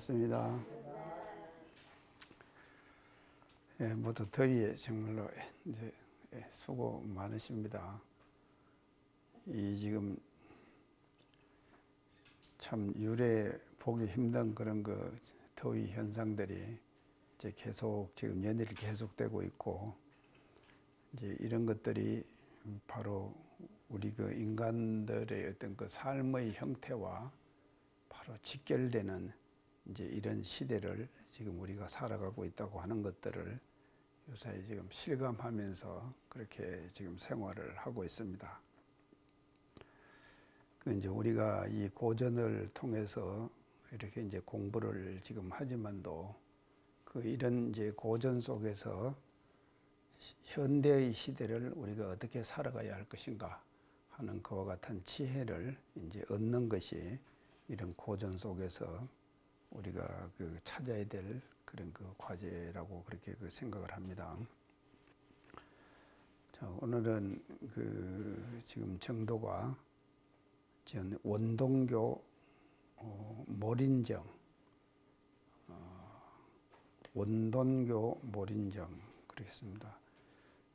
반갑습니다. 예, 모두 더위에 정말로 이제 수고 많으십니다. 이 지금 참 유례 보기 힘든 그런 그 더위 현상들이 이제 계속 지금 연일 계속되고 있고, 이제 이런 것들이 바로 우리 그 인간들의 어떤 그 삶의 형태와 바로 직결되는 이제 이런 시대를 지금 우리가 살아가고 있다고 하는 것들을 요새 지금 실감하면서 그렇게 지금 생활을 하고 있습니다. 그 이제 우리가 이 고전을 통해서 이렇게 이제 공부를 지금 하지만도 그 이런 이제 고전 속에서 현대의 시대를 우리가 어떻게 살아가야 할 것인가 하는 그와 같은 지혜를 이제 얻는 것이 이런 고전 속에서 우리가 그 찾아야 될 그런 그 과제라고 그렇게 그 생각을 합니다. 자, 오늘은 그 지금 정도가 원동교 몰인정, 원동교 몰인정 그렇겠습니다.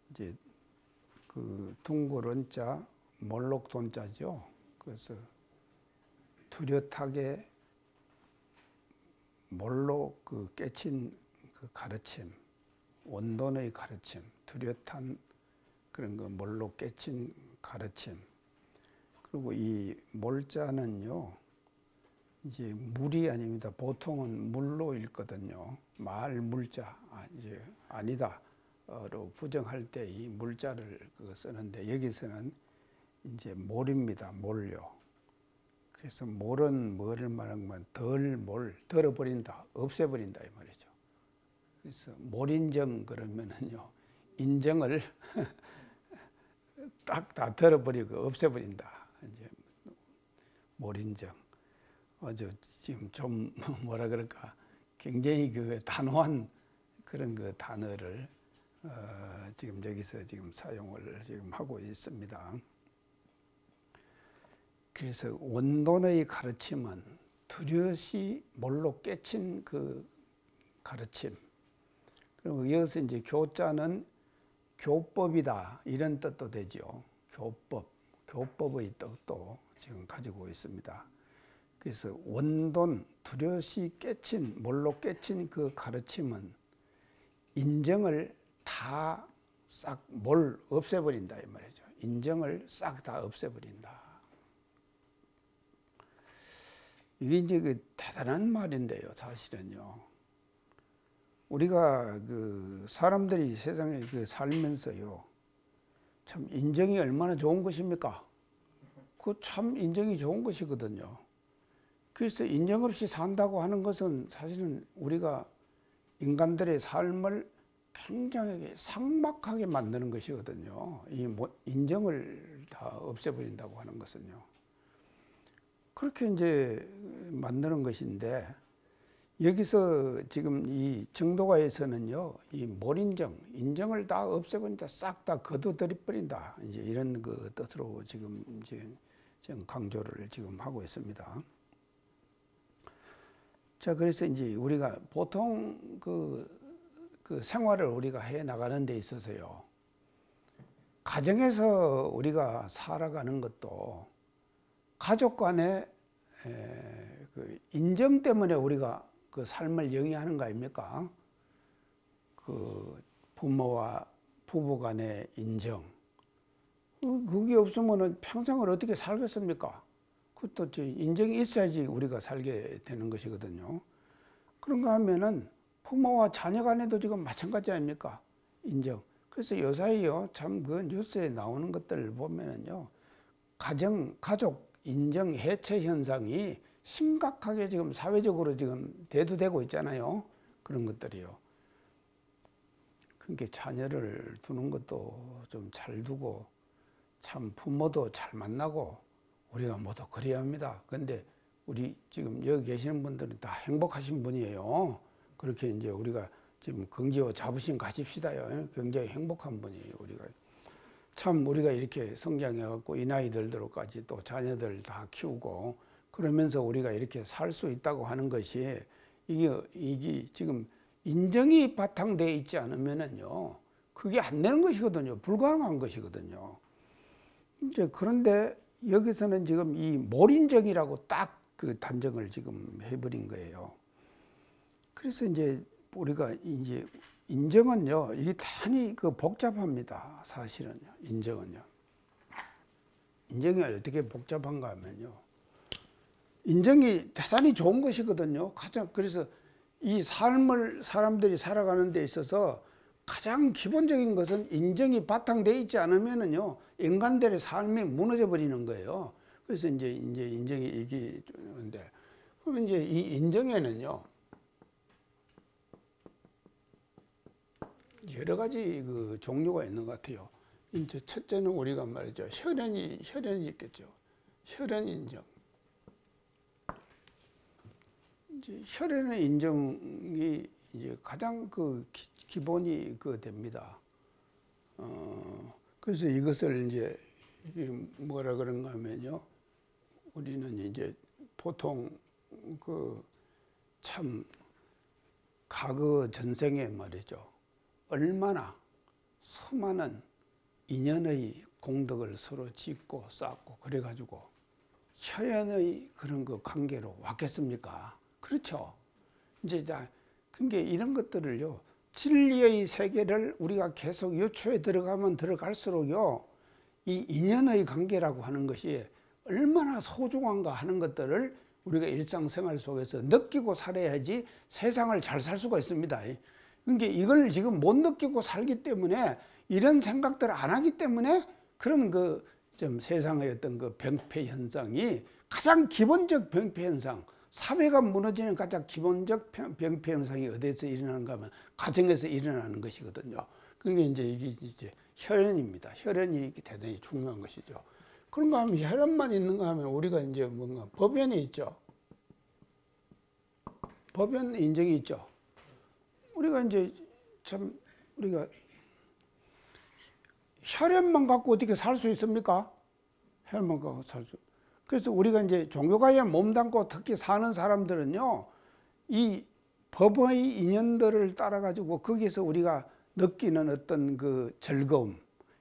이제 그 둥글은 자, 몰록돈 자죠. 그래서 뚜렷하게 몰로 그 깨친 그 가르침, 원돈의 가르침, 뚜렷한 그런 그 몰로 깨친 가르침. 그리고 이 몰자는요, 이제 물이 아닙니다. 보통은 물로 읽거든요. 말 물자, 이제 아니다로 부정할 때 이 물자를 쓰는데, 여기서는 이제 몰입니다. 몰요. 그래서 몰은 뭐를 말하면 덜어버린다, 없애버린다 이 말이죠. 그래서 몰인정 그러면은요, 인정을 딱 다 덜어버리고 없애버린다. 이제 몰인정. 아주 지금 좀 뭐라 그럴까, 굉장히 그 단호한 그런 그 단어를 지금 여기서 지금 사용을 지금 하고 있습니다. 그래서 원돈의 가르침은 뚜렷이 몰로 깨친 그 가르침. 그리고 이어서 이제 교자는 교법이다 이런 뜻도 되죠. 교법의 뜻도 지금 가지고 있습니다. 그래서 원돈 뚜렷이 깨친 몰로 깨친 그 가르침은 인정을 다 싹 없애버린다 이 말이죠. 인정을 싹 다 없애버린다. 이게 이제 그 대단한 말인데요, 사실은요. 우리가 그 사람들이 세상에 그 살면서요, 참 인정이 얼마나 좋은 것입니까? 그 참 인정이 좋은 것이거든요. 그래서 인정 없이 산다고 하는 것은 사실은 우리가 인간들의 삶을 굉장히 삭막하게 만드는 것이거든요. 이 인정을 다 없애버린다고 하는 것은요. 그렇게 이제 만드는 것인데, 여기서 지금 이 정도가에서는요, 이 몰인정, 인정을 다 없애버린다, 싹 다 거둬들여버린다, 이제 이런 그 뜻으로 지금 강조를 지금 하고 있습니다. 자, 그래서 이제 우리가 보통 그 생활을 우리가 해 나가는 데 있어서요, 가정에서 우리가 살아가는 것도 가족 간의 그 인정 때문에 우리가 그 삶을 영위하는 거 아닙니까? 그 부모와 부부 간의 인정. 그게 없으면 평생을 어떻게 살겠습니까? 그것도 인정이 있어야지 우리가 살게 되는 것이거든요. 그런가 하면은 부모와 자녀 간에도 지금 마찬가지 아닙니까? 인정. 그래서 요사이요, 참 그 뉴스에 나오는 것들을 보면은요, 가족 인정 해체 현상이 심각하게 지금 사회적으로 지금 대두되고 있잖아요. 그런 것들이요. 그러니까 자녀를 두는 것도 좀 잘 두고, 참 부모도 잘 만나고, 우리가 모두 그래야 합니다. 근데 우리 지금 여기 계시는 분들은 다 행복하신 분이에요. 그렇게 이제 우리가 지금 긍지와 자부심 가집시다요. 굉장히 행복한 분이에요, 우리가. 참 우리가 이렇게 성장해갖고 이 나이 들도록까지 또 자녀들 다 키우고 그러면서 우리가 이렇게 살 수 있다고 하는 것이 이게 지금 인정이 바탕되어 있지 않으면은요, 그게 안 되는 것이거든요. 불가능한 것이거든요. 이제 그런데 여기서는 지금 이 몰인정이라고 딱 그 단정을 지금 해버린 거예요. 그래서 이제 우리가 이제 인정은요, 이게 단히 그 복잡합니다. 사실은요, 인정은요. 인정이 어떻게 복잡한가 하면요, 인정이 대단히 좋은 것이거든요. 그래서 이 삶을 사람들이 살아가는 데 있어서 가장 기본적인 것은 인정이 바탕되어 있지 않으면은요, 인간들의 삶이 무너져 버리는 거예요. 그래서 이제 인정이 이게 인데, 그럼 이제 이 인정에는요, 여러 가지 그 종류가 있는 것 같아요. 이제 첫째는 우리가 말이죠, 혈연이 있겠죠. 혈연 인정. 이제 혈연의 인정이 이제 가장 그 기본이 그 됩니다. 그래서 이것을 이제 이게 뭐라 그런가 하면요, 우리는 이제 보통 그 참 과거 전생에 말이죠, 얼마나 수많은 인연의 공덕을 서로 짓고 쌓고 그래가지고 혈연의 그런 그 관계로 왔겠습니까? 그렇죠. 이제 그게 이런 것들을요, 진리의 세계를 우리가 계속 요초에 들어가면 들어갈수록요, 이 인연의 관계라고 하는 것이 얼마나 소중한가 하는 것들을 우리가 일상생활 속에서 느끼고 살아야지 세상을 잘 살 수가 있습니다. 그러니까 이걸 지금 못 느끼고 살기 때문에, 이런 생각들을 안 하기 때문에 그런 그 좀 세상의 어떤 그 병폐 현상이, 가장 기본적 병폐 현상, 사회가 무너지는 가장 기본적 병폐 현상이 어디에서 일어나는가 하면 가정에서 일어나는 것이거든요. 그게 이제 혈연입니다. 혈연이 대단히 중요한 것이죠. 그런가 하면 혈연만 있는가 하면 우리가 이제 뭔가 법연이 있죠. 법연 인정이 있죠. 우리가 이제 참 우리가 혈연만 갖고 어떻게 살 수 있습니까? 혈연만 갖고 살 수. 그래서 우리가 이제 종교가에 몸담고 특히 사는 사람들은요, 이 법의 인연들을 따라 가지고 거기서 우리가 느끼는 어떤 그 즐거움,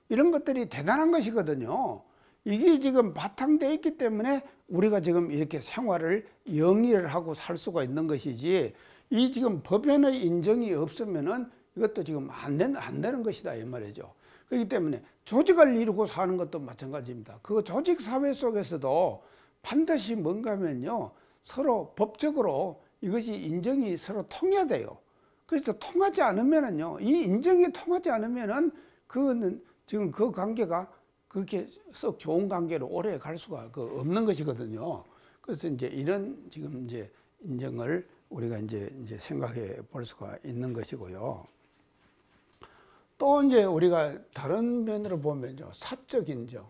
이런 것들이 대단한 것이거든요. 이게 지금 바탕되어 있기 때문에 우리가 지금 이렇게 생활을 영위를 하고 살 수가 있는 것이지, 이 지금 법연의 인정이 없으면은 이것도 지금 안 되는 것이다, 이 말이죠. 그렇기 때문에 조직을 이루고 사는 것도 마찬가지입니다. 그 조직 사회 속에서도 반드시 뭔가 하면요, 서로 법적으로 이것이 인정이 서로 통해야 돼요. 그래서 통하지 않으면은요, 이 인정이 통하지 않으면은 그거는 지금 그 관계가 그렇게 썩 좋은 관계로 오래 갈 수가 없는 것이거든요. 그래서 이제 이런 지금 이제 인정을 우리가 이제 생각해 볼 수가 있는 것이고요. 또 이제 우리가 다른 면으로 보면요, 사적 인정.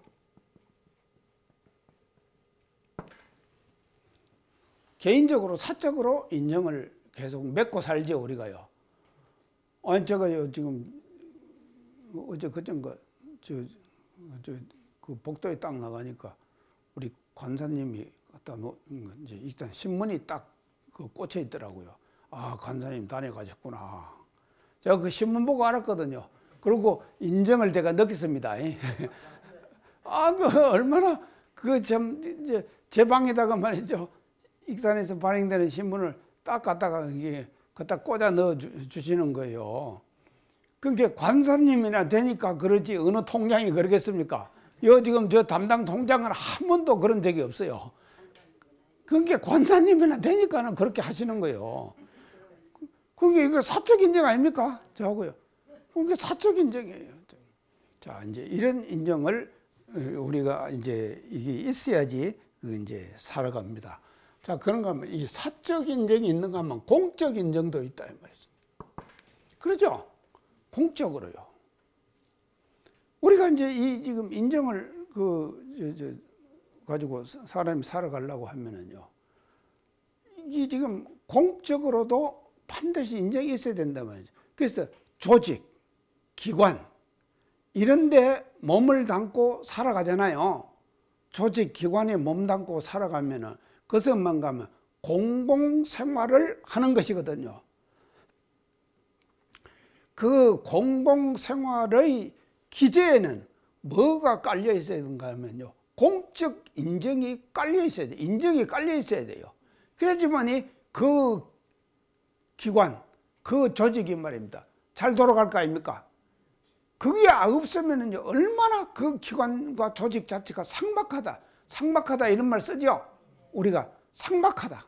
개인적으로 사적으로 인정을 계속 맺고 살죠, 우리가요. 아니 제가요 지금 어제 그전가 그 복도에 딱 나가니까 우리 관사님이 갖다 이제 일단 신문이 딱 그 꽂혀 있더라고요. 아, 관사님 다녀가셨구나. 제가 그 신문 보고 알았거든요. 그리고 인정을 제가 느꼈습니다. 아, 그 얼마나 그 참 이제 제 방에다가 말이죠, 익산에서 발행되는 신문을 딱 갖다가 이게 갖다 꽂아 넣어 주시는 거예요. 그게 관사님이나 되니까 그러지 어느 통장이 그러겠습니까? 요 지금 저 담당 통장은 한 번도 그런 적이 없어요. 그게 관사님이나 되니까는 그렇게 하시는 거예요. 그게 이거 사적 인정 아닙니까? 저하고요. 그게 사적 인정이에요. 자, 이제 이런 인정을 우리가 이제 이게 있어야지 이제 살아갑니다. 자, 그런가 하면 이 사적 인정이 있는가 하면 공적 인정도 있다, 이 말이죠. 그렇죠? 공적으로요. 우리가 이제 이 지금 인정을 가지고 사람이 살아가려고 하면은요, 이게 지금 공적으로도 반드시 인정이 있어야 된단 말이죠. 그래서 조직, 기관, 이런 데 몸을 담고 살아가잖아요. 조직, 기관에 몸 담고 살아가면은, 그것만 가면 공공생활을 하는 것이거든요. 그 공공생활의 기재에는 뭐가 깔려 있어야 되는가 하면요, 공적 인정이 깔려 있어야 돼요. 인정이 깔려 있어야 돼요. 그래야지만이 그 기관, 그 조직이 말입니다, 잘 돌아갈 거 아닙니까? 그게 없으면은요, 얼마나 그 기관과 조직 자체가 삭막하다, 삭막하다 이런 말 쓰죠. 우리가 삭막하다.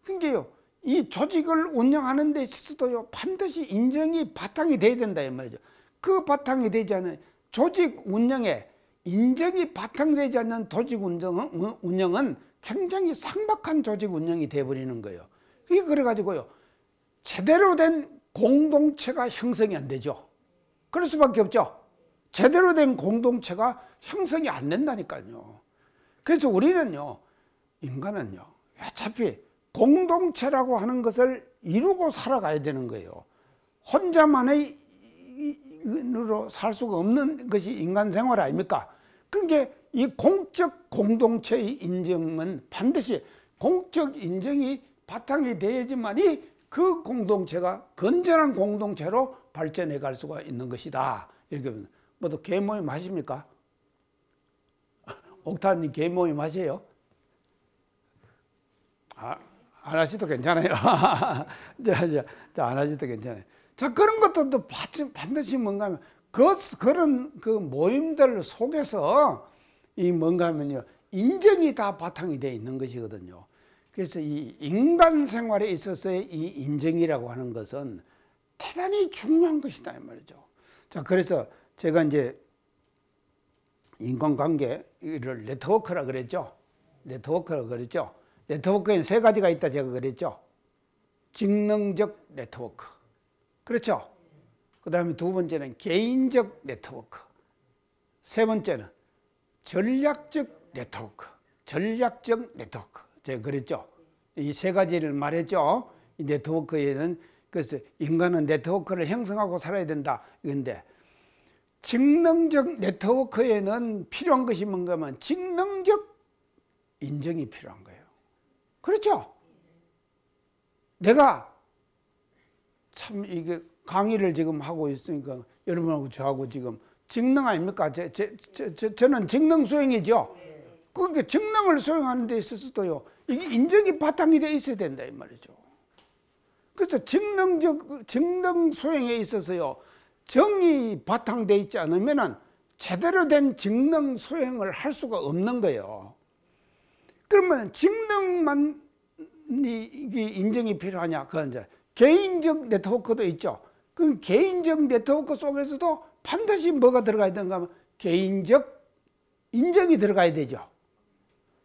그러니까요, 이 조직을 운영하는 데 있어서도요, 반드시 인정이 바탕이 돼야 된다 이 말이죠. 그 바탕이 되지 않은 조직 운영에 인정이 바탕되지 않는 조직 운영은 굉장히 삭막한 조직 운영이 돼버리는 거예요. 그래가지고요, 제대로 된 공동체가 형성이 안 되죠. 그럴 수밖에 없죠. 제대로 된 공동체가 형성이 안 된다니까요. 그래서 우리는요, 인간은요, 어차피 공동체라고 하는 것을 이루고 살아가야 되는 거예요. 혼자만의 으로 살 수가 없는 것이 인간 생활 아닙니까? 그러니까 이 공적 공동체의 인정은 반드시 공적 인정이 바탕이 돼야지만이 그 공동체가 건전한 공동체로 발전해 갈 수가 있는 것이다. 이렇게 모두 계모임 하십니까? 옥타님 계모임 하세요? 안 하셔도 괜찮아요. 안 하셔도 괜찮아요. 자, 그런 것도 반드시 뭔가 하면, 그런 그 모임들 속에서 이 뭔가 하면요, 인정이 다 바탕이 되어 있는 것이거든요. 그래서 이 인간 생활에 있어서의 이 인정이라고 하는 것은 대단히 중요한 것이다 이 말이죠. 자, 그래서 제가 이제 인간관계를 네트워크라 그랬죠. 네트워크라 그랬죠. 네트워크에는 세 가지가 있다 제가 그랬죠. 직능적 네트워크. 그렇죠. 그 다음에 두 번째는 개인적 네트워크. 세 번째는 전략적 네트워크. 전략적 네트워크. 제가 그랬죠. 이 세 가지를 말했죠. 이 네트워크에는, 그래서 인간은 네트워크를 형성하고 살아야 된다. 이건데, 직능적 네트워크에는 필요한 것이 뭔가 하면 직능적 인정이 필요한 거예요. 그렇죠. 내가 참 이게 강의를 지금 하고 있으니까 여러분하고 저하고 지금 직능 아닙니까? 저는 직능 수행이죠. 그러니까 직능을 수행하는 데 있어서도요, 이게 인정이 바탕이 돼 있어야 된다 이 말이죠. 그래서 직능 수행에 있어서요, 정이 바탕돼 있지 않으면은 제대로 된 직능 수행을 할 수가 없는 거예요. 그러면 직능만 인정이 필요하냐? 그건 이제 개인적 네트워크도 있죠. 그 개인적 네트워크 속에서도 반드시 뭐가 들어가야 되는가 하면 개인적 인정이 들어가야 되죠.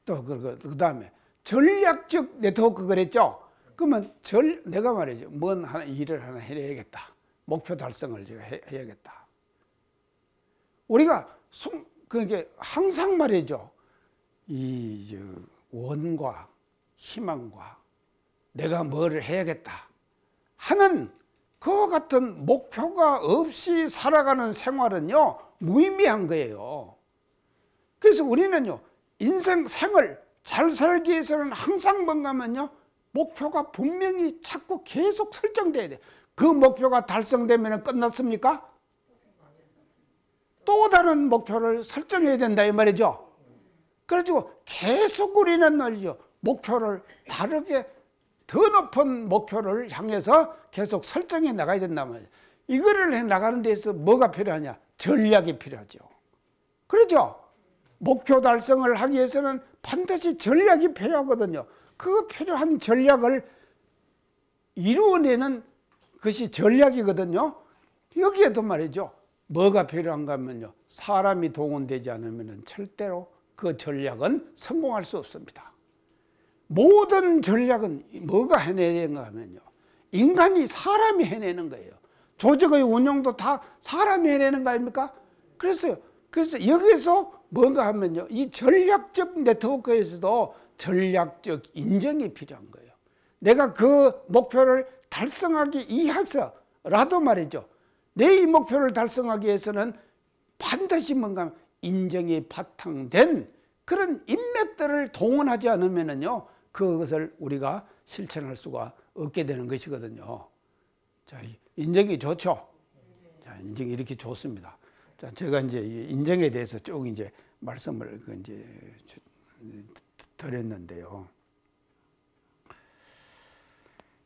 또 그 다음에 전략적 네트워크 그랬죠. 그러면 내가 말이죠, 뭔 일을 하나 해야겠다. 목표 달성을 제가 해야겠다. 우리가 그게 항상 말이죠. 이 원과 희망과 내가 뭐를 해야겠다 하는 그와 같은 목표가 없이 살아가는 생활은요, 무의미한 거예요. 그래서 우리는요, 인생 생을 잘 살기 위해서는 항상 뭔가 하면요, 목표가 분명히 자꾸 계속 설정돼야 돼. 그 목표가 달성되면 끝났습니까? 또 다른 목표를 설정해야 된다 이 말이죠. 그래가지고 계속 우리는 말이죠, 목표를 다르게 더 높은 목표를 향해서 계속 설정해 나가야 된단 말이에요. 이거를 해 나가는 데서 뭐가 필요하냐? 전략이 필요하죠. 그렇죠? 목표 달성을 하기 위해서는 반드시 전략이 필요하거든요. 그 필요한 전략을 이루어내는 것이 전략이거든요. 여기에도 말이죠, 뭐가 필요한가 하면요, 사람이 동원되지 않으면 절대로 그 전략은 성공할 수 없습니다. 모든 전략은 뭐가 해내는가 하면요, 인간이, 사람이 해내는 거예요. 조직의 운영도 다 사람이 해내는 거 아닙니까? 그래서 여기서 뭔가 하면요, 이 전략적 네트워크에서도 전략적 인정이 필요한 거예요. 내가 그 목표를 달성하기 위해서라도 말이죠, 내 이 목표를 달성하기 위해서는 반드시 뭔가 인정이 바탕된 그런 인맥들을 동원하지 않으면요, 그것을 우리가 실천할 수가 없게 되는 것이거든요. 자, 인정이 좋죠. 자, 인정이 이렇게 좋습니다. 자, 제가 이제 인정에 대해서 쭉 이제 말씀을 이제 드렸는데요.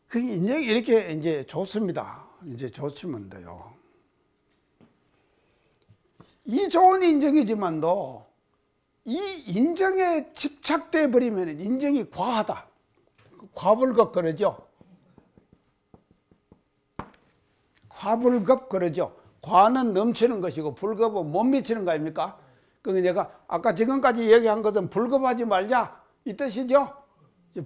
그 인정이 이렇게 이제 좋습니다. 이제 좋지만 돼요. 이 좋은 인정이지만도 이 인정에 집착돼 버리면 인정이 과하다. 과불급 그러죠. 과불급 그러죠. 과는 넘치는 것이고 불급은 못 미치는 거 아닙니까? 그러니까 내가 아까 지금까지 얘기한 것은 불급하지 말자 이 뜻이죠.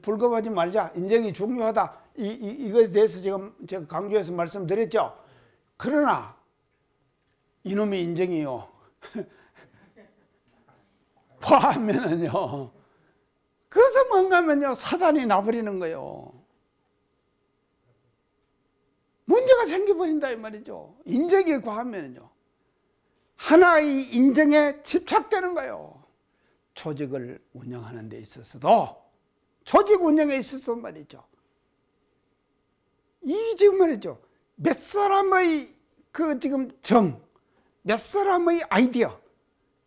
불급하지 말자. 인정이 중요하다. 이것에 대해서 지금 제가 강조해서 말씀드렸죠. 그러나 이놈의 인정이요. 과하면은요. 그래서 뭔가면요. 사단이 나버리는 거예요. 문제가 생겨버린다 이 말이죠. 인정이 과하면요. 하나의 인정에 집착되는 거예요. 조직을 운영하는 데 있어서도 조직 운영에 있어서 말이죠. 이 지금 말이죠. 몇 사람의 그 지금 몇 사람의 아이디어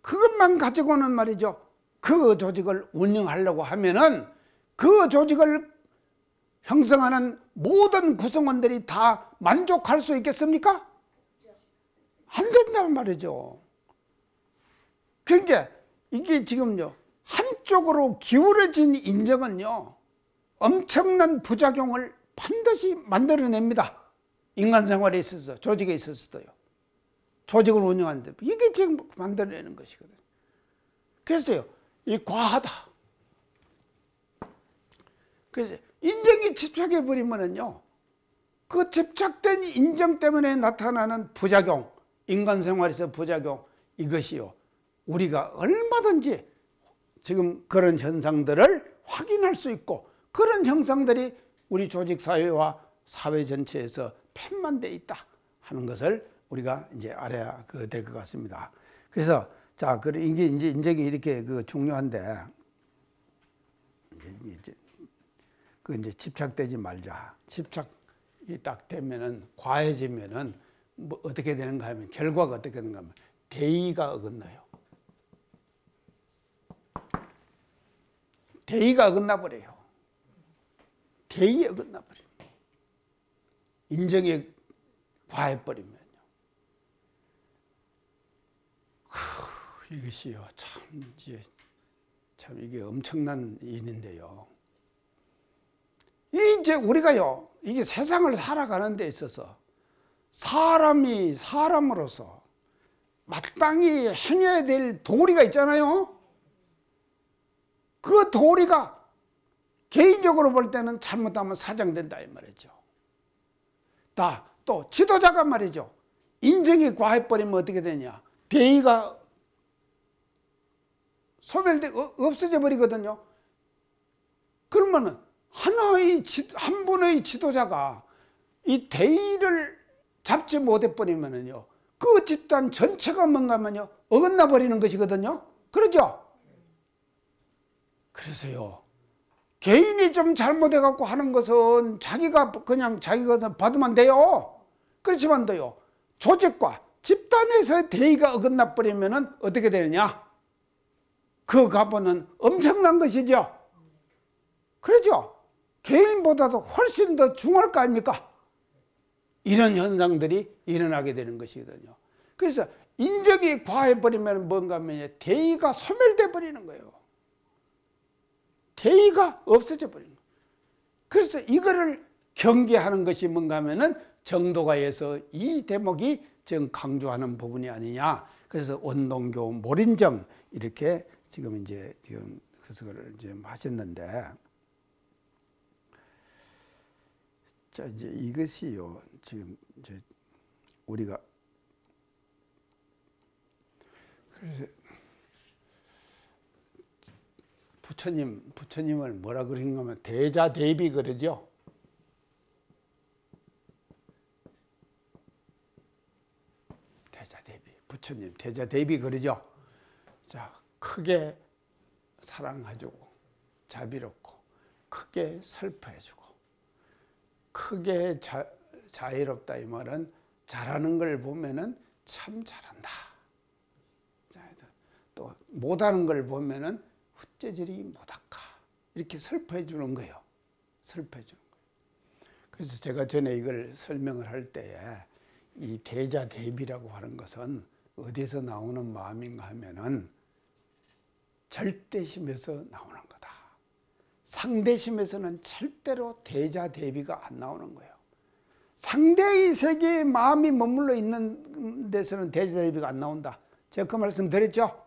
그것만 가지고는 말이죠. 그 조직을 운영하려고 하면은 그 조직을 형성하는 모든 구성원들이 다 만족할 수 있겠습니까? 안 된단 말이죠. 그러니까 이게 지금요. 한쪽으로 기울어진 인정은요. 엄청난 부작용을 반드시 만들어냅니다. 인간 생활에 있어서 조직에 있어서도요. 조직을 운영하는데 이게 지금 만들어내는 것이거든요. 그래서요. 이 과하다. 그래서 인정이 집착해버리면은요. 그 집착된 인정 때문에 나타나는 부작용, 인간 생활에서 부작용 이것이요. 우리가 얼마든지 지금 그런 현상들을 확인할 수 있고 그런 형상들이 우리 조직사회와 사회 전체에서 펜만돼 있다 하는 것을 우리가 이제 알아야 될 것 같습니다. 그래서 자, 이게 이제 인정이 이렇게 중요한데 이제 집착되지 말자. 집착이 딱 되면은 과해지면은 뭐 어떻게 되는가 하면 결과가 어떻게 되는가 하면 대의가 어긋나요. 대의가 어긋나 버려요. 대의에 어긋나 버려요. 인정에 과해버리면요. 이것이요. 참 이게 엄청난 일인데요. 이제 우리가요. 이게 세상을 살아가는 데 있어서 사람이 사람으로서 마땅히 행해야 될 도리가 있잖아요. 그 도리가 개인적으로 볼 때는 잘못하면 사정된다 이 말이죠. 또 지도자가 말이죠. 인정이 과해버리면 어떻게 되냐. 대의가 없어져 버리거든요. 그러면은 한 분의 지도자가 이 대의를 잡지 못해 버리면은요. 그 집단 전체가 뭔가면요. 어긋나 버리는 것이거든요. 그러죠? 그래서요. 개인이 좀 잘못해 갖고 하는 것은 자기가 받으면 돼요. 그렇지만도요. 조직과 집단에서 대의가 어긋나 버리면은 어떻게 되느냐? 그 값은 엄청난 것이죠. 그러죠? 개인보다도 훨씬 더 중요할 거 아닙니까? 이런 현상들이 일어나게 되는 것이거든요. 그래서 인정이 과해버리면 뭔가 하면 대의가 소멸돼 버리는 거예요. 대의가 없어져 버리는 거예요. 그래서 이거를 경계하는 것이 뭔가 하면은 정도가에서 이 대목이 지금 강조하는 부분이 아니냐. 그래서 원동교 몰인정 이렇게 지금 해석을 지금 하셨는데, 자 이제 이것이요 지금 이제 우리가 그래서 부처님을 뭐라 그러는가 하면 대자대비 그러죠. 대자대비 부처님 대자대비 그러죠. 자 크게 사랑해주고 자비롭고 크게 슬퍼해주고, 크게 자애롭다 이 말은 잘하는 걸 보면은 참 잘한다. 또 못하는 걸 보면은 어째저리 못할까 이렇게 슬퍼해 주는 거예요. 슬퍼해 주는 거예요. 그래서 제가 전에 이걸 설명을 할 때에 이 대자대비라고 하는 것은 어디서 나오는 마음인가 하면은 절대심에서 나오는 거다. 상대심에서는 절대로 대자대비가 안 나오는 거예요. 상대의 세계에 마음이 머물러 있는 데서는 대자대비가 안 나온다. 제가 그 말씀 드렸죠?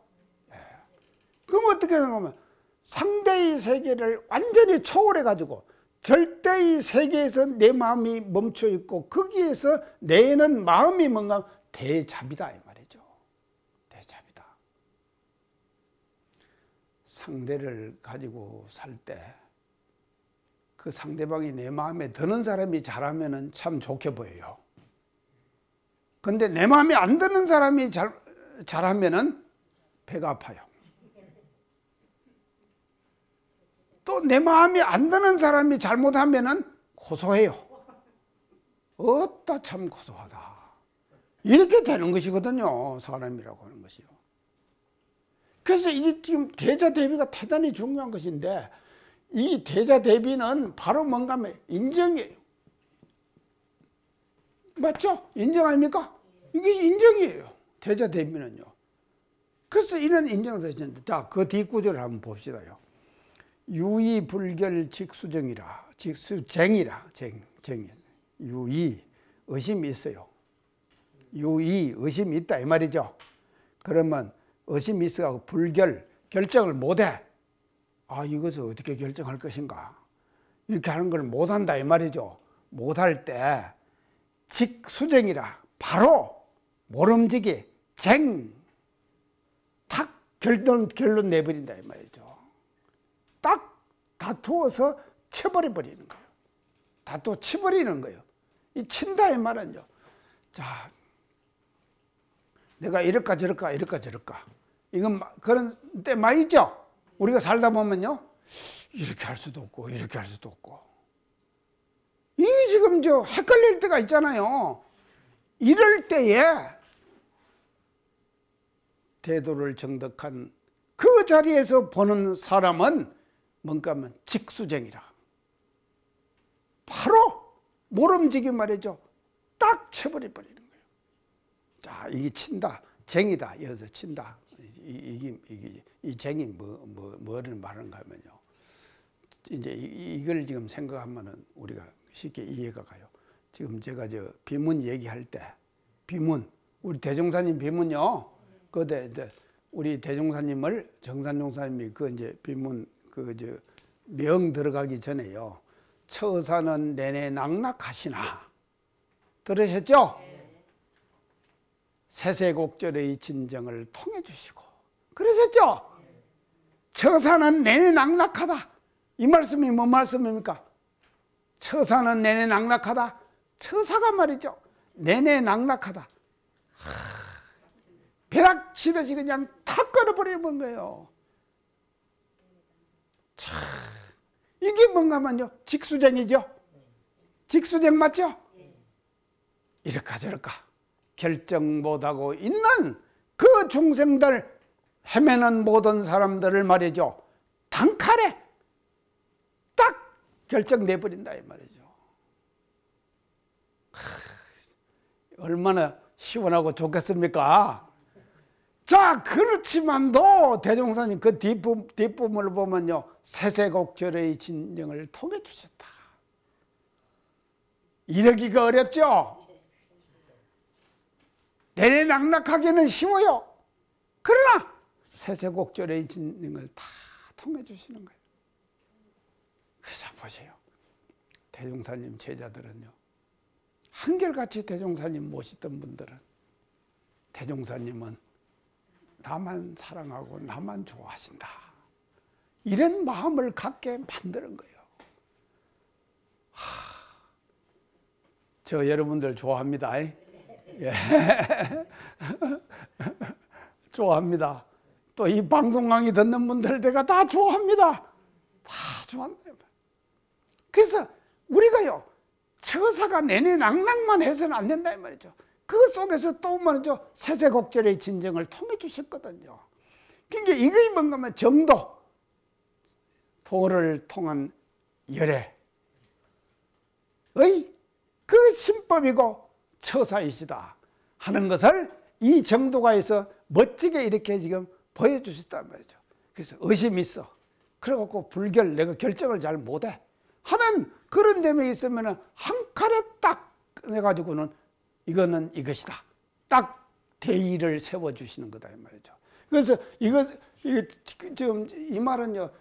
그럼 어떻게 생각하면 상대의 세계를 완전히 초월해가지고 절대의 세계에서 내 마음이 멈춰 있고 거기에서 내는 마음이 뭔가 대잡이다 이 말이죠. 대잡이다. 상대를 가지고 살 때 그 상대방이 내 마음에 드는 사람이 잘하면은 참 좋게 보여요. 근데 내 마음에 안 드는 사람이 잘하면은 배가 아파요. 또 내 마음에 안 드는 사람이 잘못하면은 고소해요. 어따 참 고소하다. 이렇게 되는 것이거든요. 사람이라고 하는 것이요. 그래서 이게 지금 대자대비가 대단히 중요한 것인데 이 대자대비는 바로 뭔가 하면 인정이에요. 맞죠? 인정 아닙니까? 이게 인정이에요. 대자대비는요. 그래서 이런 인정을 하시는데 자, 그 뒷구절을 한번 봅시다요. 유의불결 직수정이라, 직수쟁이라, 쟁이. 유의, 의심이 있어요. 유의, 의심이 있다 이 말이죠. 그러면 의심이 있어가지고 불결, 결정을 못해. 아, 이것을 어떻게 결정할 것인가. 이렇게 하는 걸 못한다 이 말이죠. 못할 때 직수정이라, 바로 모름지기, 탁 결론 내버린다 이 말이죠. 딱 다투어서 쳐버려 버리는 거예요. 다투어 치버리는 거예요. 이 친다 이 말은요. 자, 내가 이럴까 저럴까 이럴까 저럴까. 이건 그런 때 많이 있죠. 우리가 살다 보면요. 이렇게 할 수도 없고 이렇게 할 수도 없고. 이게 지금 헷갈릴 때가 있잖아요. 이럴 때에 태도를 정덕한 그 자리에서 보는 사람은 뭔가 하면 직수쟁이라. 바로 모름지기 말이죠. 딱 쳐버려 버리는 거예요. 자, 이게 친다, 쟁이다. 여기서 친다. 이 쟁이 뭐를 말하는가 하면요. 이제 이걸 지금 생각하면은 우리가 쉽게 이해가 가요. 지금 제가 비문 얘기할 때 비문 우리 대종사님 비문요. 그때 우리 대종사님을 정산종사님이 그 이제 비문 명 들어가기 전에요. 처사는 내내 낙락하시나 들으셨죠? 세세곡절의 진정을 통해 주시고 그러셨죠? 처사는 내내 낙락하다. 이 말씀이 뭔 말씀입니까? 처사는 내내 낙락하다. 처사가 말이죠. 내내 낙락하다. 벼락치듯이 그냥 탁 끊어버리는 거예요. 참, 이게 뭔가 하면요. 직수쟁이죠. 직수쟁 맞죠? 이럴까 저럴까 결정 못하고 있는 그 중생들, 헤매는 모든 사람들을 말이죠. 단칼에 딱 결정 내버린다 이 말이죠. 얼마나 시원하고 좋겠습니까? 자, 그렇지만도 대종사님 그 뒷부분을 보면요. 세세곡절의 진정을 통해 주셨다. 이러기가 어렵죠? 내내 낙락하기는 쉬워요. 그러나 세세곡절의 진정을 다 통해 주시는 거예요. 그래서 보세요. 대종사님 제자들은요. 한결같이 대종사님 모시던 분들은 대종사님은 나만 사랑하고 나만 좋아하신다. 이런 마음을 갖게 만드는 거예요. 저 여러분들 좋아합니다. 예. 좋아합니다. 또 이 방송 강의 듣는 분들 내가 다 좋아합니다. 다 좋아한다. 그래서 우리가요, 처사가 내내 낭낭만 해서는 안 된다 이 말이죠. 그 속에서 또 말이죠, 세세곡절의 진정을 통해 주셨거든요. 그러니까 이게 뭔가 하면 정도, 도를 통한 열애의 그 신법이고 처사이시다 하는 것을 이 정도가에서 멋지게 이렇게 지금 보여주셨단 말이죠. 그래서 의심이 있어. 그래갖고 불결, 내가 결정을 잘 못해 하는 그런 점이 있으면 한 칼에 딱 해가지고는 이거는 이것이다. 딱 대의를 세워주시는 거다 이 말이죠. 그래서 이거 지금 이 말은요,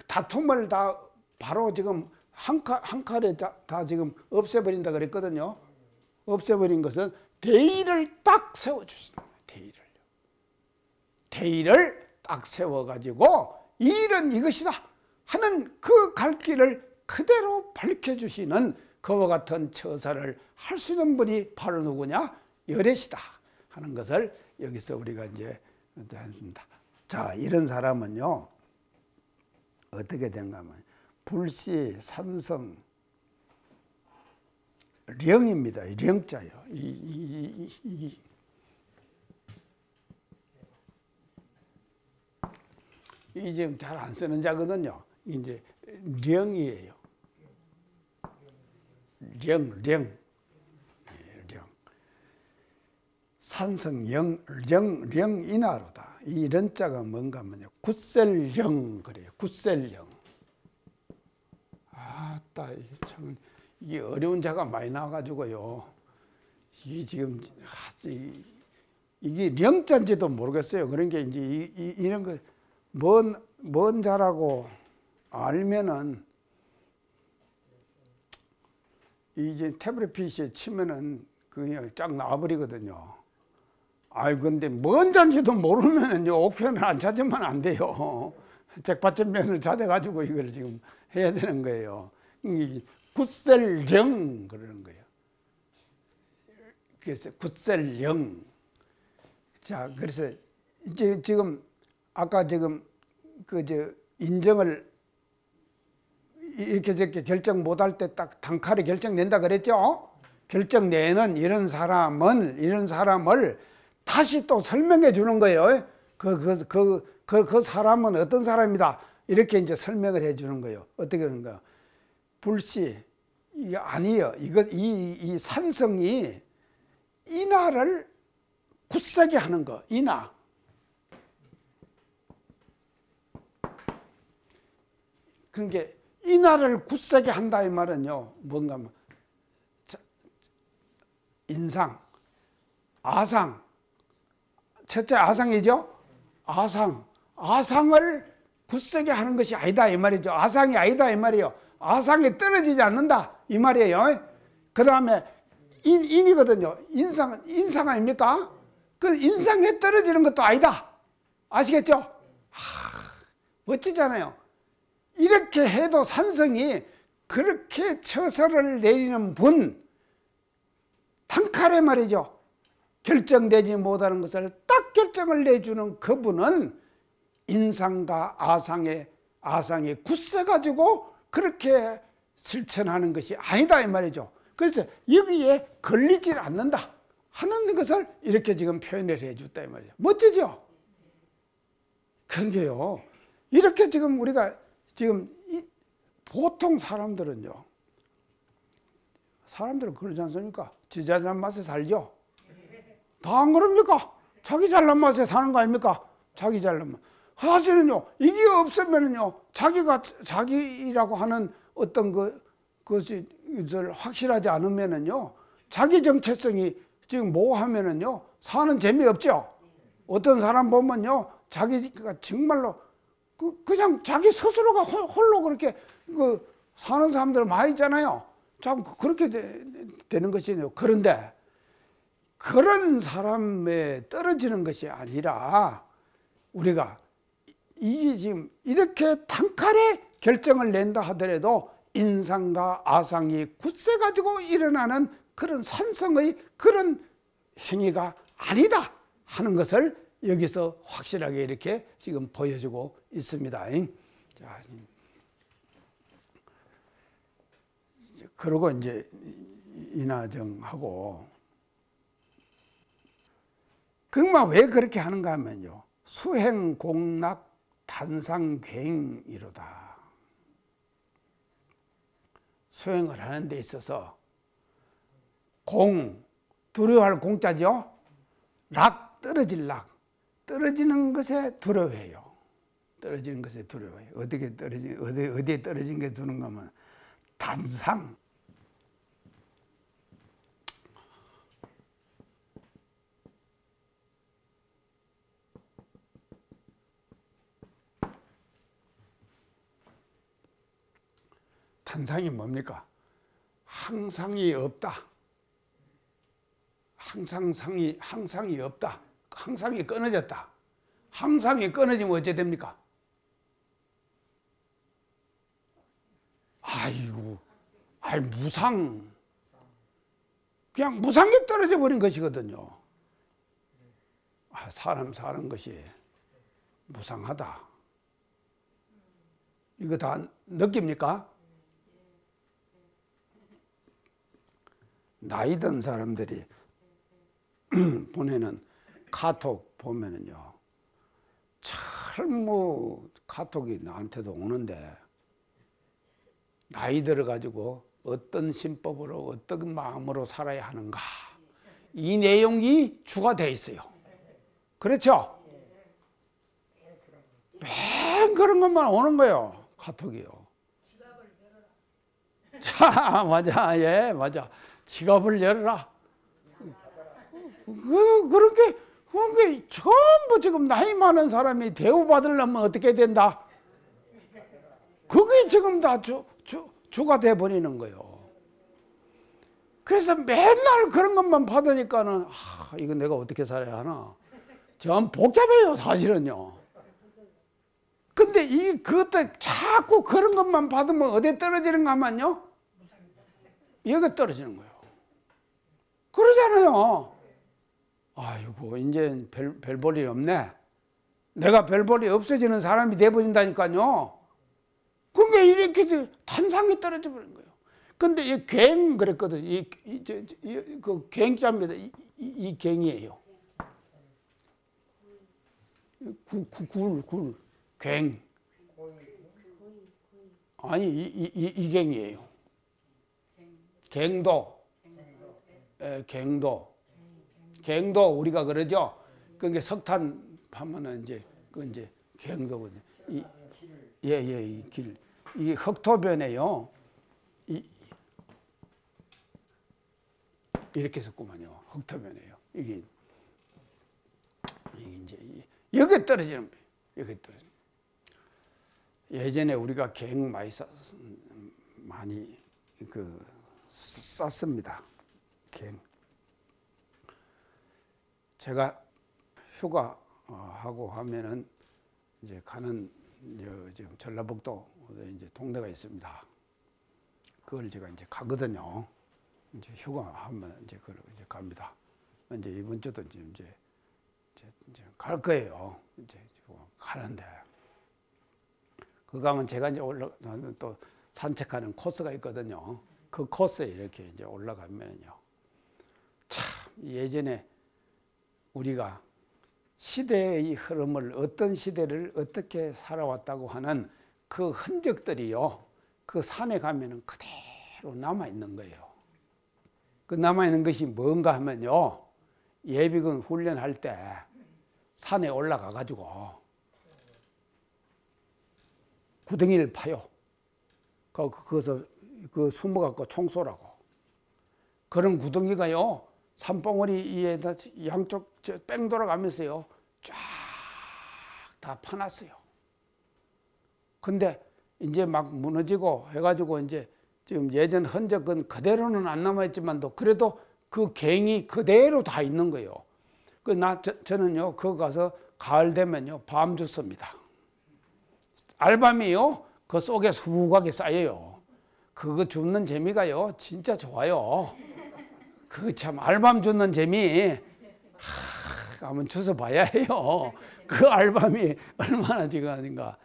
다툼을 다 바로 지금 한 칼에 다 지금 없애버린다 그랬거든요. 없애버린 것은 대의를 딱 세워주시는 거예요. 대의를 딱 세워가지고 이 일은 이것이다 하는 그 갈 길을 그대로 밝혀주시는 그와 같은 처사를 할 수 있는 분이 바로 누구냐? 열애시다 하는 것을 여기서 우리가 이제 합니다. 자, 이런 사람은요, 어떻게 된가 하면 불시, 산성, 령입니다. 령자요. 이 지금 잘 안 쓰는 자거든요. 이제 령이에요. 령. 산성, 령인하로다. 이 령자가 뭔가 하면요, 굳셀령 그래요. 굳셀령. 아따, 참 이게 어려운 자가 많이 나와가지고요. 이게 지금 이게 령자인지도 모르겠어요. 그런 게 이제 이런 거 뭔 자라고 알면은 이제 태블릿 PC에 치면은 그냥 쫙 나와버리거든요. 아이, 근데 뭔 잔지도 모르면은요, 옥편을 안 찾으면 안 돼요. 책받침면을 찾아가지고 이걸 지금 해야 되는 거예요. 굳셀령 그러는 거예요. 그래서 굳셀령. 자, 그래서 이제 지금 아까 지금 인정을 이렇게 저렇게 결정 못할 때 딱 단칼에 결정낸다 그랬죠? 결정내는 이런 사람을 다시 또 설명해 주는 거예요. 그 사람은 어떤 사람이다. 이렇게 이제 설명을 해 주는 거예요. 어떻게 하는가? 불시, 이게 아니에요. 이 산성이 인하를 굳세게 하는 거, 인하. 그러니까 인하를 굳세게 한다 이 말은요, 뭔가 하면 인상, 아상, 첫째 아상이죠. 아상을 굳세게 하는 것이 아니다 이 말이죠. 아상이 아니다 이 말이에요. 아상이 떨어지지 않는다 이 말이에요. 그 다음에 인이거든요. 인상 아닙니까? 그 인상에 떨어지는 것도 아니다. 아시겠죠? 멋지잖아요. 이렇게 해도 산성이 그렇게 처사를 내리는 분, 단칼에 말이죠. 결정되지 못하는 것을 딱 결정을 내주는 그분은 인상과 아상에 굳세가지고 그렇게 실천하는 것이 아니다 이 말이죠. 그래서 여기에 걸리질 않는다 하는 것을 이렇게 지금 표현을 해줬다 이 말이죠. 멋지죠? 그게요, 이렇게 지금 우리가 지금 보통 사람들은 그러지 않습니까? 지 잘난 맛에 살죠? 다 안 그럽니까? 자기 잘난 맛에 사는 거 아닙니까? 자기 잘난 맛. 사실은요, 이게 없으면은요, 자기라고 하는 어떤 그것이 확실하지 않으면은요, 자기 정체성이 지금 모호하면은요, 사는 재미없죠? 어떤 사람 보면요, 자기가 정말로 그냥 자기 스스로가 홀로 그렇게 사는 사람들 많이 있잖아요. 참 그렇게 되는 것이네요. 그런데 그런 사람에 떨어지는 것이 아니라 우리가 이게 지금 이렇게 단칼에 결정을 낸다 하더라도 인상과 아상이 굳세가지고 일어나는 그런 산성의 그런 행위가 아니다 하는 것을 여기서 확실하게 이렇게 지금 보여주고 있습니다. 자, 그러고 이제 인하정하고, 그만 왜 그렇게 하는가 하면요, 수행공락 탄상괴행이로다. 수행을 하는 데 있어서 두려워할 공자죠. 락, 떨어질 락, 떨어지는 것에 두려워해요. 떨어지는 것에 두려워해요. 어디에 떨어진 게 두는가 하면 탄상. 탄상이 뭡니까? 항상이 없다. 항상이 없다. 항상이 끊어졌다. 항상이 끊어지면 어째 됩니까? 무상. 그냥 무상에 떨어져 버린 것이거든요. 사람 사는 것이 무상하다. 이거 다 느낍니까? 나이 든 사람들이 보내는 카톡 보면은요, 참 카톡이 나한테도 오는데, 나이 들어가지고 어떤 신법으로 어떤 마음으로 살아야 하는가, 이 내용이 주가 돼 있어요. 그렇죠? 맨 그런 것만 오는 거예요, 카톡이요. 자, 맞아, 예, 맞아. 지갑을 열어라. 그렇게 전부 지금 나이 많은 사람이 대우받으려면 어떻게 된다? 그게 지금 다 주가 돼버리는 거예요. 그래서 맨날 그런 것만 받으니까는, 이거 내가 어떻게 살아야 하나? 좀 복잡해요, 사실은요. 근데 그것도 자꾸 그런 것만 받으면 어디에 떨어지는가 하면요, 여기 떨어지는 거예요. 그러잖아요. 아이고, 이제 별 볼 일 없네. 내가 별 볼 일 없어지는 사람이 돼버린다니까요. 그게 이렇게 탄상이 떨어져 버린 거예요. 근데 이 갱 그랬거든. 그 갱자입니다. 이 갱이에요. 굴. 갱. 아니, 이 갱이에요. 갱도. 갱도 우리가 그러죠. 그게 석탄 하면은 이제 갱도거든요. 이 길. 이 흑토변에요. 이렇게 썼구만요. 흑토변에요. 이게 이제 여기 떨어지는 거예요. 여기 떨어지는. 예전에 우리가 갱 많이 쌌습니다. 갱. 제가 휴가 하고 하면은 이제 가는 지금 전라북도 이제 동네가 있습니다. 그걸 제가 이제 가거든요. 이제 휴가 하면 이제 갑니다. 이제 이번 주도 이제 갈 거예요. 이제 가는데 그 가면 제가 이제 올라가는 또 산책하는 코스가 있거든요. 그 코스에 이렇게 이제 올라가면요, 참 예전에 우리가 시대의 흐름을, 어떤 시대를 어떻게 살아왔다고 하는 그 흔적들이요, 그 산에 가면은 그대로 남아 있는 거예요. 그 남아 있는 것이 뭔가 하면요, 예비군 훈련할 때 산에 올라가 가지고 구덩이를 파요. 거기서 숨어 갖고 총 쏘라고. 그런 구덩이가요, 산봉우리 위에다 양쪽 뺑 돌아가면서요, 쫙 다 파놨어요. 근데 이제 막 무너지고 해가지고 이제 지금 예전 흔적은 그대로는 안 남아있지만도 그래도 그 갱이 그대로 다 있는 거예요. 저는요, 거기 가서 가을 되면요, 밤 줍습니다. 알밤이요, 그 속에 수북하게 쌓여요. 그거 줍는 재미가요, 진짜 좋아요. 그 참 알밤 줍는 재미, 한번 주워 봐야 해요. 그 알밤이 얼마나 지금 아닌가.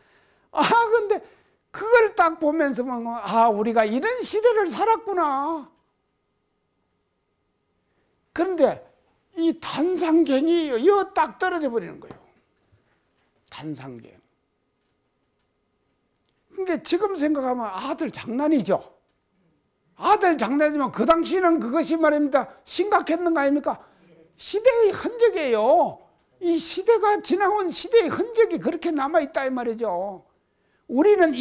근데 그걸 딱 보면서 아, 우리가 이런 시대를 살았구나. 그런데 이 단상갱이 이거 딱 떨어져 버리는 거예요. 단상갱. 그러니까 지금 생각하면 아들 장난이죠. 아들 장난이지만 그 당시는 그것이 말입니다. 심각했는 거 아닙니까? 시대의 흔적이에요. 이 시대가 지나온 시대의 흔적이 그렇게 남아있다 이 말이죠. 우리는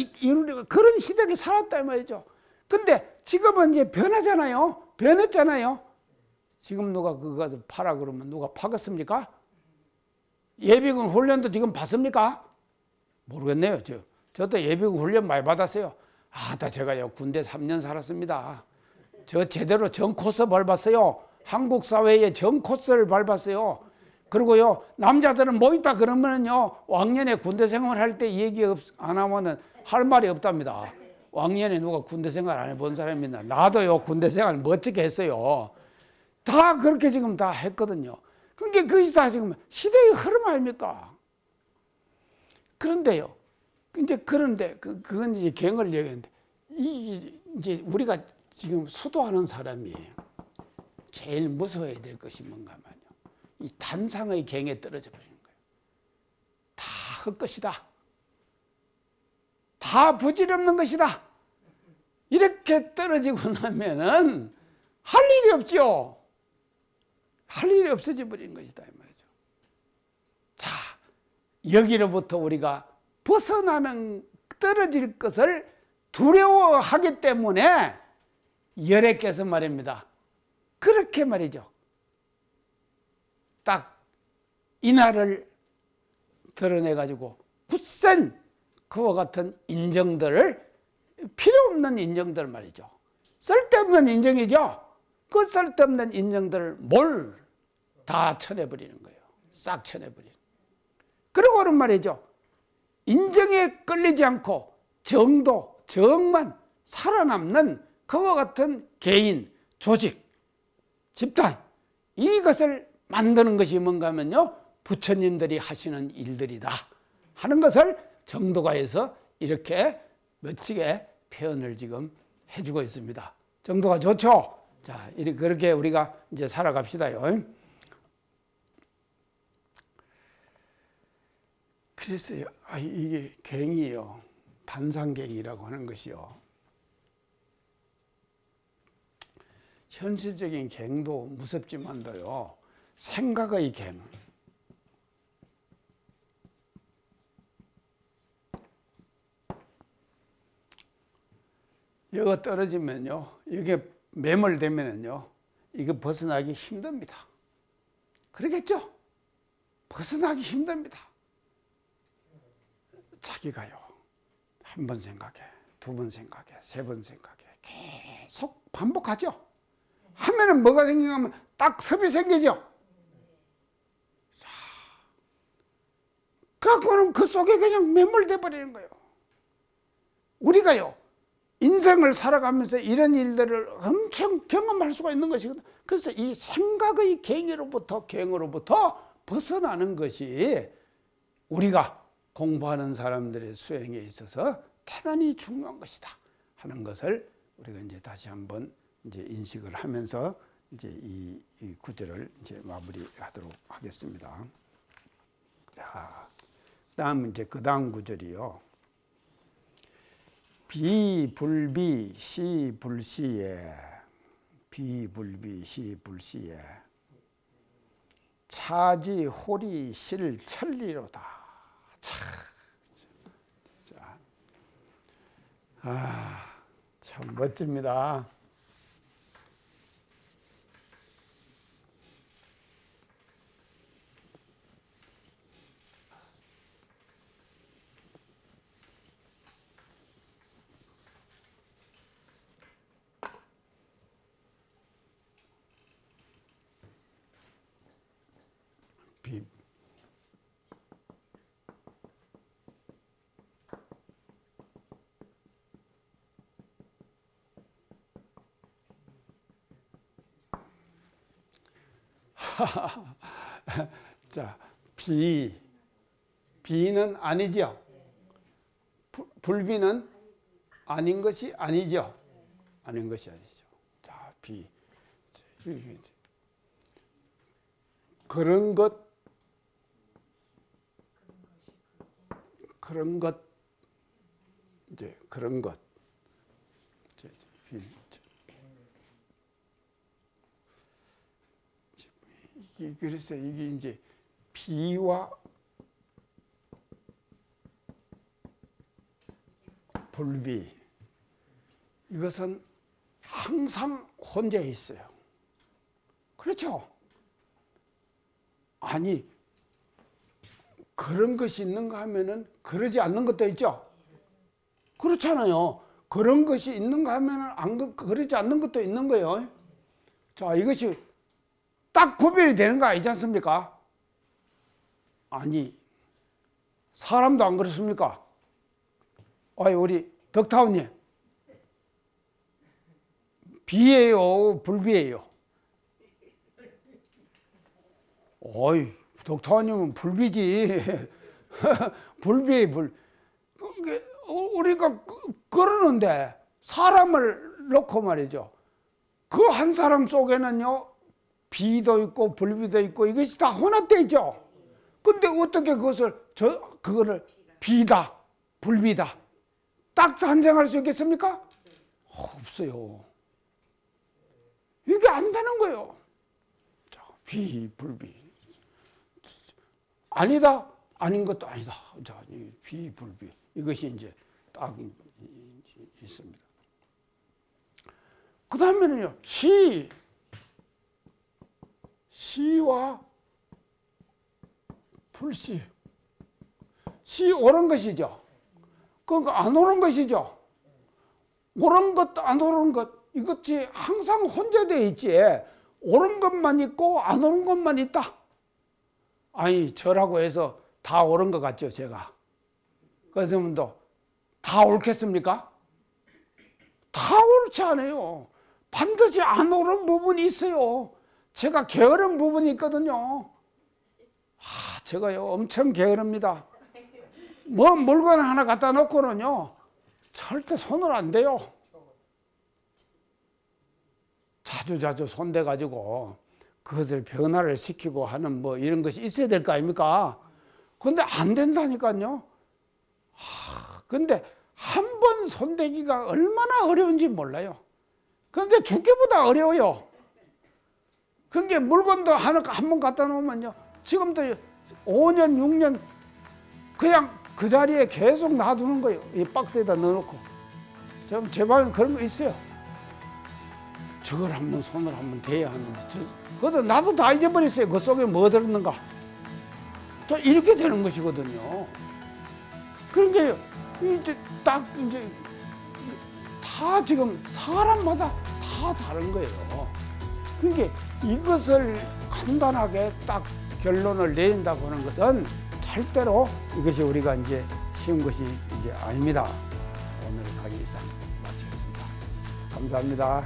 그런 시대를 살았다 이 말이죠. 근데 지금은 이제 변하잖아요. 변했잖아요. 지금 누가 그거 파라 그러면 누가 파겠습니까? 예비군 훈련도 지금 받습니까? 모르겠네요. 저도 예비군 훈련 많이 받았어요. 제가요 군대 3년 살았습니다. 저 제대로 전 코스 밟았어요. 한국 사회의 전 코스를 밟았어요. 그리고요 남자들은 뭐 있다 그러면요 왕년에 군대 생활할 때 얘기 안 하면은 할 말이 없답니다. 왕년에 누가 군대 생활 안 해본 사람이 있나? 나도요 군대 생활 멋지게 했어요. 다 그렇게 지금 다 했거든요. 그러니까 그것이 다 지금 시대의 흐름 아닙니까? 그런데요. 그런데 그건 이제 갱을 얘기하는데 이제 우리가 지금 수도하는 사람이 제일 무서워야 될 것이 뭔가만요. 이 단상의 갱에 떨어져 버리는 거예요. 다 헛것이다. 다 부질없는 것이다. 이렇게 떨어지고 나면은 할 일이 없죠. 할 일이 없어져 버린 것이다 이 말이죠. 자, 여기로부터 우리가 벗어나는 떨어질 것을 두려워하기 때문에 열애께서 말입니다. 그렇게 말이죠. 딱 이날을 드러내 가지고 굳센 그와 같은 인정들을 필요 없는 인정들 말이죠. 쓸데없는 인정이죠. 그 쓸데없는 인정들을 뭘 다 쳐내버리는 거예요. 싹 쳐내버리는. 그리고는 말이죠. 인정에 끌리지 않고 정도, 정만 살아남는 그와 같은 개인, 조직, 집단 이것을 만드는 것이 뭔가 하면요. 부처님들이 하시는 일들이다 하는 것을 정도가에서 이렇게 멋지게 표현을 지금 해주고 있습니다. 정도가 좋죠? 자, 그렇게 우리가 이제 살아갑시다요. 그래서 이게 갱이요. 단상갱이라고 하는 것이요. 현실적인 갱도 무섭지만도요. 생각의 갱. 이거 떨어지면요. 이게 매몰되면요. 이거 벗어나기 힘듭니다. 그러겠죠? 벗어나기 힘듭니다. 자기가요. 한 번 생각해, 두 번 생각해, 세 번 생각해. 계속 반복하죠. 하면은 뭐가 생기냐면 딱 섭이 생기죠. 자, 그래갖고는 그 속에 그냥 매몰돼 버리는 거예요. 우리가요. 인생을 살아가면서 이런 일들을 엄청 경험할 수가 있는 것이거든. 그래서 이 생각의 갱으로부터 벗어나는 것이 우리가 공부하는 사람들의 수행에 있어서 대단히 중요한 것이다 하는 것을 우리가 이제 다시 한번 이제 인식을 하면서 이제 이 구절을 이제 마무리하도록 하겠습니다. 자, 다음 이제 그 다음 구절이요. 비불비 시불시에 비불비 시불시에 차지 홀이 실천리로다. 참 멋집니다. 자, 비는 아니죠. 불비는 아닌 것이 아니죠. 아닌 것이 아니죠. 자, 비. 그런 것, 그런 것, 이제 그런 것. 그래서 이게 이제 비와 불비, 이것은 항상 혼자 있어요. 그렇죠? 아니, 그런 것이 있는가 하면은 그러지 않는 것도 있죠? 그렇잖아요. 그런 것이 있는가 하면은 그러지 않는 것도 있는 거예요. 자, 이것이 딱 구별이 되는 거 아니지 않습니까? 아니, 사람도 안 그렇습니까? 아이, 우리 덕타운님, 비예요, 불비예요? 어이, 덕타운님은 불비지. 불비에 불. 우리가 그러는데 사람을 놓고 말이죠. 그 한 사람 속에는요, 비도 있고 불비도 있고 이것이 다 혼합되어 있죠. 근데 어떻게 그거를 비다, 불비다 딱 단정할 수 있겠습니까? 없어요. 이게 안 되는 거예요. 자, 비, 불비. 아니다, 아닌 것도 아니다. 자, 비, 불비. 이것이 이제 딱 있습니다. 그 다음에는요, 시와 불시. 시 옳은 것이죠. 그러니까 안 옳은 것이죠. 옳은 것, 안 옳은 것, 이것이 항상 혼재되어 있지. 옳은 것만 있고 안 옳은 것만 있다. 아니, 저라고 해서 다 옳은 것 같죠, 제가. 그러면 다 옳겠습니까? 다 옳지 않아요. 반드시 안 옳은 부분이 있어요. 제가 게으른 부분이 있거든요. 제가요, 엄청 게으릅니다. 뭐 물건 하나 갖다 놓고는요, 절대 손을 안 대요. 자주 손대가지고 그것을 변화를 시키고 하는 뭐 이런 것이 있어야 될 거 아닙니까? 근데 안 된다니까요. 근데 한 번 손대기가 얼마나 어려운지 몰라요. 그게 죽기보다 어려워요. 그게 물건도 한 번 갖다 놓으면요, 지금도 5년, 6년 그냥 그 자리에 계속 놔두는 거예요. 이 박스에다 넣어놓고. 제 방에 그런 거 있어요. 저걸 손을 한번 대야 하는데, 그것도 나도 다 잊어버렸어요. 그 속에 뭐 들었는가. 또 이렇게 되는 것이거든요. 그런 게 이제 다 지금 사람마다 다 다른 거예요. 그러니까 이것을 간단하게 딱 결론을 내린다고 하는 것은 절대로 이것이 우리가 이제 쉬운 것이 이제 아닙니다. 오늘 강의 이상 마치겠습니다. 감사합니다.